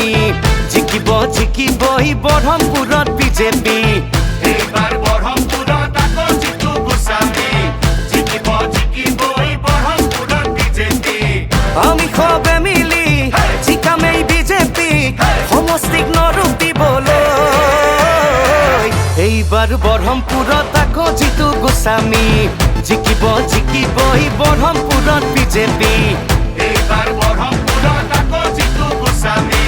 Goswami জিকিবই বৰহমপুৰত BJP এইবাৰ বৰহমপুৰত আকৌ Jitu Goswami জিকিবই বৰহমপুৰত BJP আমি সবে মিলি জিকামেই বিজেপি সমষ্টিক নৰূপ দিবলৈ এইবাৰ বৰহমপুৰত আকৌ জিতু গোস্বামী জিকিবই বৰহমপুৰত বিজেপি এইবাৰ বৰহমপুৰত আকৌ জিতু গোস্বামী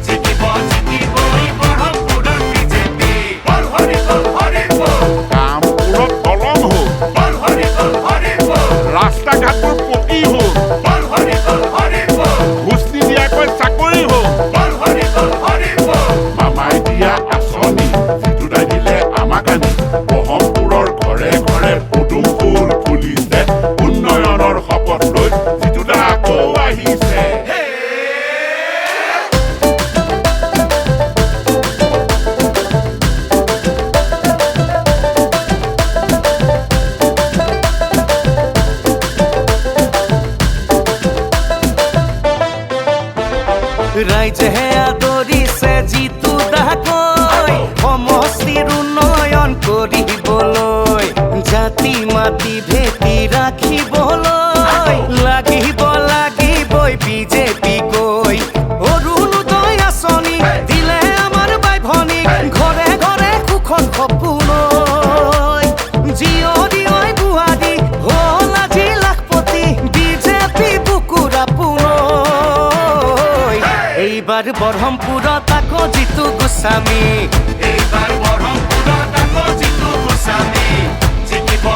জিকিবই বৰহমপুৰত বিজেপি বল হৰি বল কামপুৰত দলং হ'ল বল হৰি বল ৰাস্তা ঘাটবোৰ পকী হ'ল বল হৰি বল ঘোচ নিদিয়াকৈ চাকৰি হ'ল বল হৰি বল মামাই দিয়া আঁচনি জিতুদাই দিলে আমাক আনি ব্ৰহ্মপুৰৰ ঘৰে ঘৰে পদুম ফুল ফুলিছে উন্নয়নৰ শপত লৈ জিতুদা আকৌ আহিছে ৰাইজেহে আদৰিছে জিতু দাকৈ সমষ্টিৰ উন্নয়ন কৰিবলৈ জাতি মাতি ভেটি ৰাখিবলৈ লাগিবই বিজেপি গৈ অৰুণোদয় আঁচনি দিলে আমাৰ বাই ভনীক ঘৰে ঘৰে সুখৰ সপোন জীয়ৰী বুঢ়াৰী হ'ল আজি লাখপতি বিজেপি বুকুৰ আপোন এইবাৰ বৰহমপুৰত আকৌ জিতু গোস্বামী এইবাৰ বৰহমপুৰত আকৌ জিতু গোস্বামী জিকিব